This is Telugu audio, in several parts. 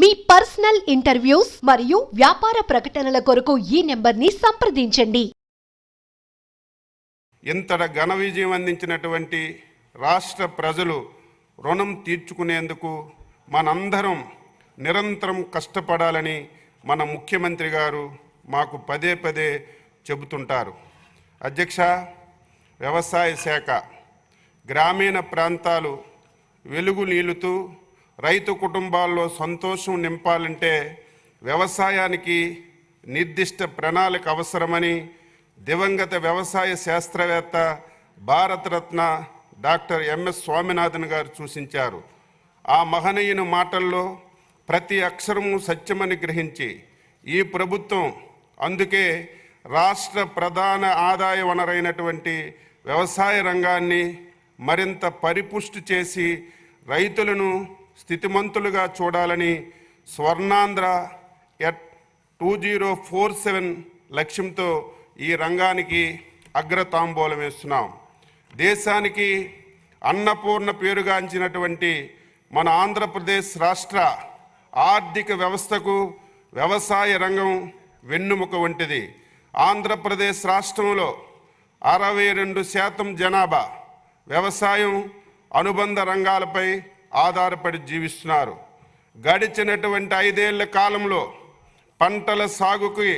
మీ పర్సనల్ ఇంటర్వ్యూస్ మరియు వ్యాపార ప్రకటనల కొరకు ఈ నెంబర్ని సంప్రదించండి. ఇంతటి ఘన విజయం అందించినటువంటి రాష్ట్ర ప్రజలు రుణం తీర్చుకునేందుకు మనందరం నిరంతరం కష్టపడాలని మన ముఖ్యమంత్రి గారు మాకు పదే పదే చెబుతుంటారు. అధ్యక్ష, వ్యవసాయ శాఖ గ్రామీణ ప్రాంతాలు వెలుగు నీలుతూ రైతు కుటుంబాల్లో సంతోషం నింపాలంటే వ్యవసాయానికి నిర్దిష్ట ప్రణాళిక అవసరమని దివంగత వ్యవసాయ శాస్త్రవేత్త భారతరత్న డాక్టర్ ఎంఎస్ స్వామినాథన్ గారు సూచించారు. ఆ మహనీయుని మాటల్లో ప్రతి అక్షరము సత్యమని గ్రహించి ఈ ప్రభుత్వం అందుకే రాష్ట్ర ప్రధాన ఆదాయ వనరైనటువంటి వ్యవసాయ రంగాన్ని మరింత పరిపుష్టి చేసి రైతులను స్థితిమంతులుగా చూడాలని స్వర్ణాంధ్ర ఎట్ 2047 లక్ష్యంతో ఈ రంగానికి అగ్రతాంబూలం వేస్తున్నాం. దేశానికి అన్నపూర్ణ పేరుగాంచినటువంటి మన ఆంధ్రప్రదేశ్ రాష్ట్ర ఆర్థిక వ్యవస్థకు వ్యవసాయ రంగం వెన్నుముక వంటిది. ఆంధ్రప్రదేశ్ రాష్ట్రంలో 62% జనాభా వ్యవసాయం అనుబంధ రంగాలపై ఆధారపడి జీవిస్తున్నారు. గడిచినటువంటి 5 ఏళ్ల కాలంలో పంటల సాగుకి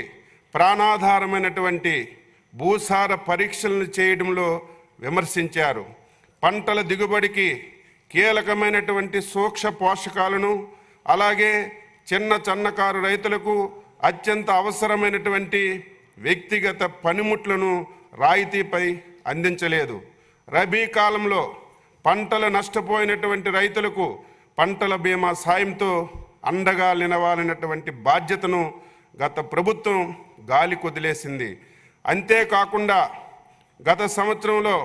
ప్రాణాధారమైనటువంటి భూసార పరీక్షలను చేయడంలో విమర్శించారు. పంటల దిగుబడికి కీలకమైనటువంటి సూక్ష్మ పోషకాలను అలాగే చిన్నకారు రైతులకు అత్యంత అవసరమైనటువంటి వ్యక్తిగత పనిముట్లను రాయితీపై అందించలేదు. రబీ కాలంలో పంటలు నష్టపోయినటువంటి రైతులకు పంటల బీమా సాయంతో అండగా నిలవాలన్నటువంటి బాధ్యతను గత ప్రభుత్వం గాలి కొదిలేసింది. అంతేకాకుండా గత సంవత్సరంలో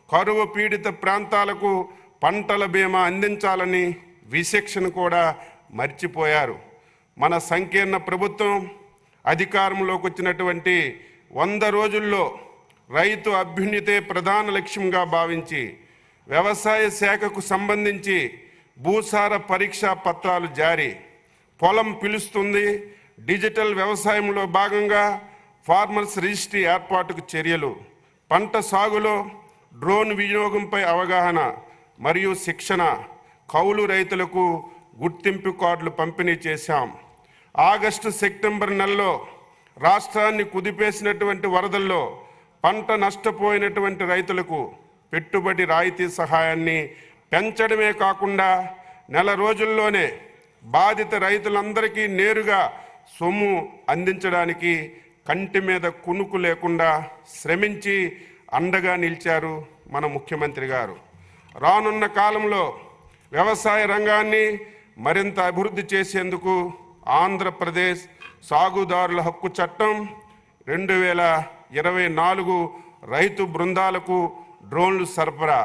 కరువు పీడిత ప్రాంతాలకు పంటల బీమా అందించాలని విచక్షణ కూడా మర్చిపోయారు. మన సంకీర్ణ ప్రభుత్వం అధికారంలోకి వచ్చినటువంటి 100 రోజుల్లో రైతు అభ్యున్నతే ప్రధాన లక్ష్యంగా భావించి వ్యవసాయ శాఖకు సంబంధించి భూసార పరీక్షా పత్రాలు జారీ, పొలం పిలుస్తుంది, డిజిటల్ వ్యవసాయంలో భాగంగా ఫార్మర్స్ రిజిస్ట్రీ ఏర్పాటుకు చర్యలు, పంట సాగులో డ్రోన్ వినియోగంపై అవగాహన మరియు శిక్షణ, కౌలు రైతులకు గుర్తింపు కార్డులు పంపిణీ చేశాం. ఆగస్టు సెప్టెంబర్ నెలలో రాష్ట్రాన్ని కుదిపేసినటువంటి వరదల్లో పంట నష్టపోయినటువంటి రైతులకు పెట్టుబడి రాయితీ సహాయాన్ని పెంచడమే కాకుండా నెల రోజుల్లోనే బాధిత రైతులందరికీ నేరుగా సొమ్ము అందించడానికి కంటి మీద కునుకు లేకుండా శ్రమించి అండగా నిలిచారు మన ముఖ్యమంత్రి గారు. రానున్న కాలంలో వ్యవసాయ రంగాన్ని మరింత అభివృద్ధి చేసేందుకు ఆంధ్రప్రదేశ్ సాగుదారుల హక్కు చట్టం 2024 రైతు బృందాలకు డ్రోన్లు సరఫరా,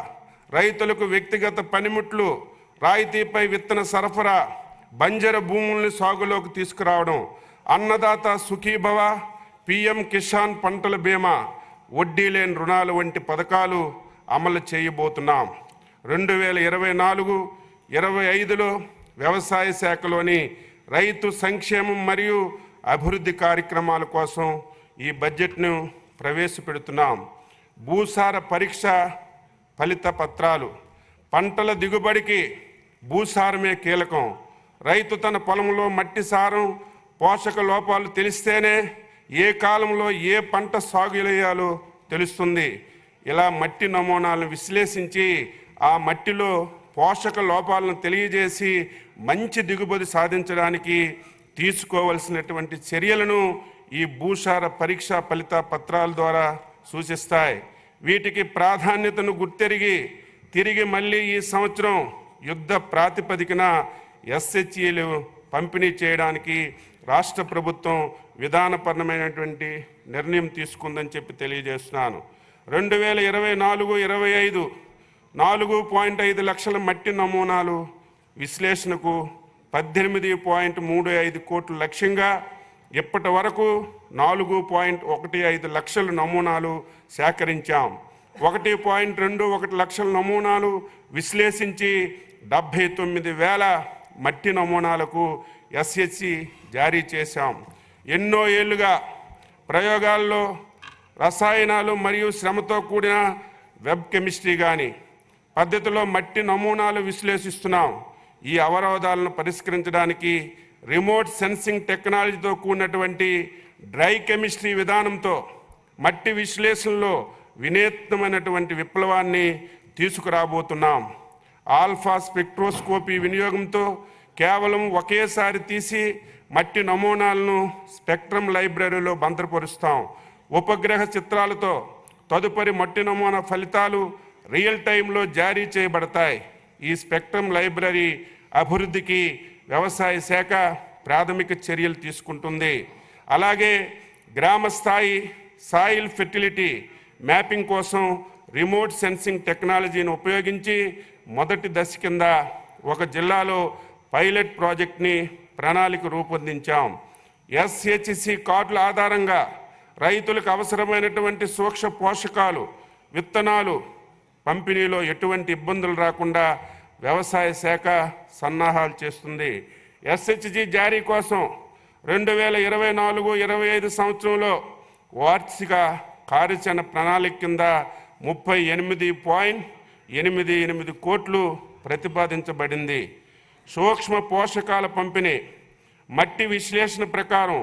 రైతులకు వ్యక్తిగత పనిముట్లు రాయితీపై విత్తన సరఫరా, బంజర భూముల్ని సాగులోకి తీసుకురావడం, అన్నదాత సుఖీభవ, పిఎం కిసాన్ పంటల బీమా, వడ్డీ లేని రుణాలు వంటి పథకాలు అమలు చేయబోతున్నాం. 2024-25లో వ్యవసాయ శాఖలోని రైతు సంక్షేమం మరియు అభివృద్ధి కార్యక్రమాల కోసం ఈ బడ్జెట్ను ప్రవేశపెడుతున్నాం. భూసార పరీక్ష ఫలిత పత్రాలు, పంటల దిగుబడికి భూసారమే కీలకం. రైతు తన పొలంలో మట్టి సారం, పోషక లోపాలు తెలిస్తేనే ఏ కాలంలో ఏ పంట సాగు చేయాలో తెలుస్తుంది. ఇలా మట్టి నమూనాలను విశ్లేషించి ఆ మట్టిలో పోషక లోపాలను తెలియజేసి మంచి దిగుబడి సాధించడానికి తీసుకోవలసినటువంటి చర్యలను ఈ భూసార పరీక్షా ఫలిత పత్రాల ద్వారా సూచిస్తాయి. వీటికి ప్రాధాన్యతను గుర్తెరిగి తిరిగి మళ్ళీ ఈ సంవత్సరం యుద్ధ ప్రాతిపదికన ఎస్హెచ్ఈలు పంపిణీ చేయడానికి రాష్ట్ర ప్రభుత్వం విధానపరమైనటువంటి నిర్ణయం తీసుకుందని చెప్పి తెలియజేస్తున్నాను. 2024-25 4.5 లక్షల మట్టి నమూనాలు విశ్లేషణకు 18.35 కోట్ల లక్ష్యంగా ఇప్పటి వరకు 4.15 లక్షల నమూనాలు సేకరించాం. 1.21 లక్షల నమూనాలు విశ్లేషించి 79,000 మట్టి నమూనాలకు ఎస్హెచ్సి జారీ చేశాం. ఎన్నో ఏళ్లుగా ప్రయోగాల్లో రసాయనాలు మరియు శ్రమతో కూడిన వెబ్ కెమిస్ట్రీ కానీ పద్ధతిలో మట్టి నమూనాలు విశ్లేషిస్తున్నాం. ఈ అవరోధాలను పరిష్కరించడానికి రిమోట్ సెన్సింగ్ టెక్నాలజీతో కూడినటువంటి డ్రై కెమిస్ట్రీ విధానంతో మట్టి విశ్లేషణలో వినూత్నమైనటువంటి విప్లవాన్ని తీసుకురాబోతున్నాం. ఆల్ఫా స్పెక్ట్రోస్కోపీ వినియోగంతో కేవలం ఒకేసారి తీసి మట్టి నమూనాలను స్పెక్ట్రమ్ లైబ్రరీలో భద్రపరుస్తాం. ఉపగ్రహ చిత్రాలతో తదుపరి మట్టి నమూనా ఫలితాలు రియల్ టైంలో జారీ చేయబడతాయి. ఈ స్పెక్ట్రమ్ లైబ్రరీ అభివృద్ధికి వ్యవసాయ శాఖ ప్రాథమిక చర్యలు తీసుకుంటుంది. అలాగే గ్రామ స్థాయి సాయిల్ ఫెర్టిలిటీ మ్యాపింగ్ కోసం రిమోట్ సెన్సింగ్ టెక్నాలజీని ఉపయోగించి మొదటి దశ కింద ఒక జిల్లాలో పైలట్ ప్రాజెక్ట్ని ప్రణాళిక రూపొందించాం. ఎస్హెచ్సి కార్డుల ఆధారంగా రైతులకు అవసరమైనటువంటి సూక్ష్మ పోషకాలు విత్తనాలు పంపిణీలో ఎటువంటి ఇబ్బందులు రాకుండా వ్యవసాయ శాఖ సన్నాహాలు చేస్తుంది. ఎస్హెచ్జి జారీ కోసం 2024-25 సంవత్సరంలో వార్షిక కార్యాచరణ ప్రణాళిక కింద 38.88 కోట్లు ప్రతిపాదించబడింది. సూక్ష్మ పోషకాల పంపిణీ మట్టి విశ్లేషణ ప్రకారం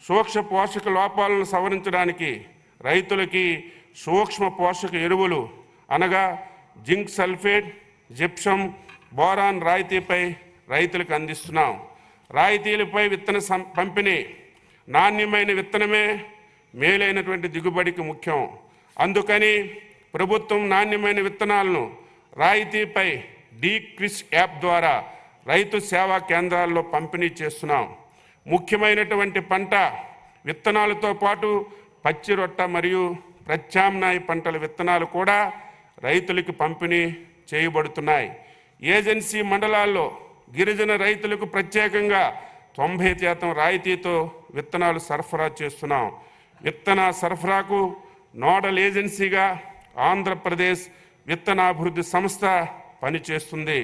సూక్ష్మ పోషక లోపాలను సవరించడానికి రైతులకి సూక్ష్మ పోషక ఎరువులు అనగా జింక్ సల్ఫేట్, జిప్సమ్, బోరాన్ రాయితీపై రైతులకు అందిస్తున్నాం. రాయితీలపై విత్తన పంపిణీ నాణ్యమైన విత్తనమే మేలైనటువంటి దిగుబడికి ముఖ్యం. అందుకని ప్రభుత్వం నాణ్యమైన విత్తనాలను రాయితీపై డీక్రిస్ యాప్ ద్వారా రైతు సేవా కేంద్రాల్లో పంపిణీ చేస్తున్నాం. ముఖ్యమైనటువంటి పంట విత్తనాలతో పాటు పచ్చి రొట్ట మరియు ప్రత్యామ్నాయ పంటల విత్తనాలు కూడా రైతులకు పంపిణీ చేయబడుతున్నాయి. ఏజెన్సీ మండలాల్లో గిరిజన రైతులకు ప్రత్యేకంగా 90% రాయితీతో విత్తనాలు సరఫరా చేస్తున్నాం. విత్తన సరఫరాకు నోడల్ ఏజెన్సీగా ఆంధ్రప్రదేశ్ విత్తనాభివృద్ధి సంస్థ పనిచేస్తుంది.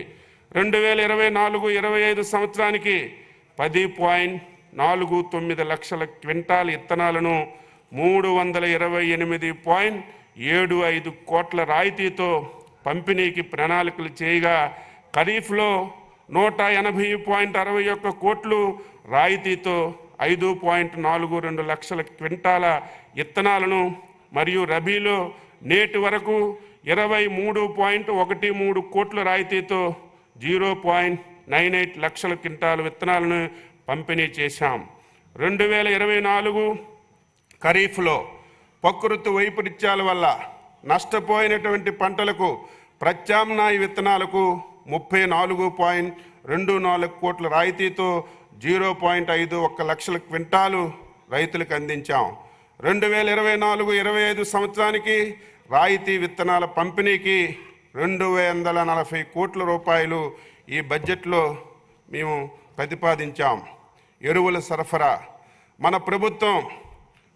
2024-25 సంవత్సరానికి 10.49 లక్షల క్వింటాల్ విత్తనాలను 328.75 కోట్ల రాయితీతో పంపిణీకి ప్రణాళికలు చేయగా ఖరీఫ్లో 180.61 కోట్లు రాయితీతో 5.42 లక్షల క్వింటాల విత్తనాలను మరియు రబీలో నేటి వరకు 23.13 కోట్ల రాయితీతో 0.98 లక్షల క్వింటాల విత్తనాలను పంపిణీ చేశాం. 2024 ఖరీఫ్లో ప్రకృతి వైపరీత్యాల వల్ల నష్టపోయినటువంటి పంటలకు ప్రత్యామ్నాయ విత్తనాలకు 34.24 కోట్ల రాయితీతో 0.51 లక్షల క్వింటాలు రైతులకు అందించాం. 2024-25 సంవత్సరానికి రాయితీ విత్తనాల పంపిణీకి 240 కోట్ల రూపాయలు ఈ బడ్జెట్లో మేము ప్రతిపాదించాం. ఎరువుల సరఫరా మన ప్రభుత్వం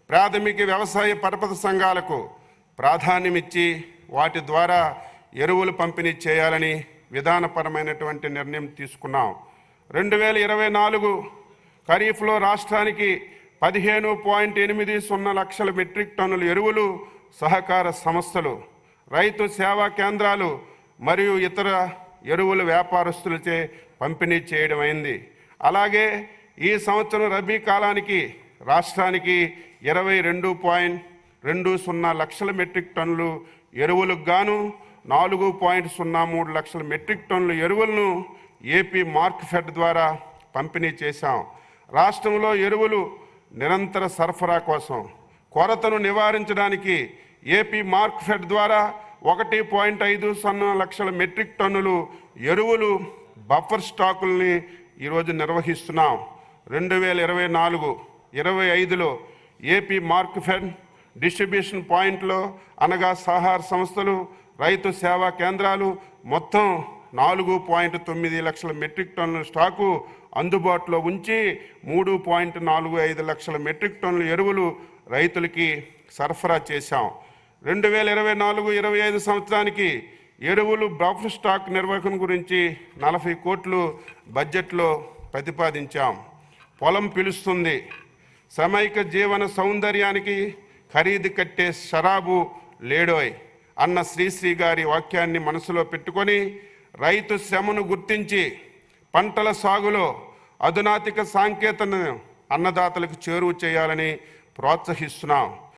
ప్రాథమిక వ్యవసాయ పరపతి సంఘాలకు ప్రాధాన్యమిచ్చి వాటి ద్వారా ఎరువులు పంపిణీ చేయాలని విధానపరమైనటువంటి నిర్ణయం తీసుకున్నాం. 2024 ఖరీఫ్లో రాష్ట్రానికి 15.80 లక్షల మెట్రిక్ టన్నుల ఎరువులు సహకార సంస్థలు, రైతు సేవా కేంద్రాలు మరియు ఇతర ఎరువుల వ్యాపారస్తులచే పంపిణీ చేయడం అయింది. అలాగే ఈ సంవత్సరం రబీ కాలానికి రాష్ట్రానికి 22.20 లక్షల మెట్రిక్ టన్నులు ఎరువులకు గాను 4.03 లక్షల మెట్రిక్ టన్నుల ఎరువులను ఏపీ మార్క్ఫెడ్ ద్వారా పంపిణీ చేశాం. రాష్ట్రంలో ఎరువులు నిరంతర సరఫరా కోసం కొరతను నివారించడానికి ఏపీ మార్క్ఫెడ్ ద్వారా 1.50 లక్షల మెట్రిక్ టన్నులు ఎరువులు బఫర్ స్టాకుల్ని ఈరోజు నిర్వహిస్తున్నాం. 2024-25లో ఏపీ మార్క్ఫెడ్ డిస్ట్రిబ్యూషన్ పాయింట్లో అనగా సహార సంస్థలు, రైతు సేవా కేంద్రాలు మొత్తం 4.9 లక్షల మెట్రిక్ టన్నుల స్టాకు అందుబాటులో ఉంచి 3.45 లక్షల మెట్రిక్ టన్నుల ఎరువులు రైతులకి సరఫరా చేశాం. 2024-25 సంవత్సరానికి ఎరువులు బఫర్ స్టాక్ నిర్వహణ గురించి 40 కోట్లు బడ్జెట్లో ప్రతిపాదించాం. పొలం పిలుస్తుంది. సమైక జీవన సౌందర్యానికి ఖరీదు కట్టే షరాబు లేడోయ్ అన్న శ్రీశ్రీ గారి వాక్యాన్ని మనసులో పెట్టుకొని రైతు శ్రమను గుర్తించి పంటల సాగులో అధునాతిక సాంకేతను అన్నదాతలకు చేరువ చేయాలని ప్రోత్సహిస్తున్నాం.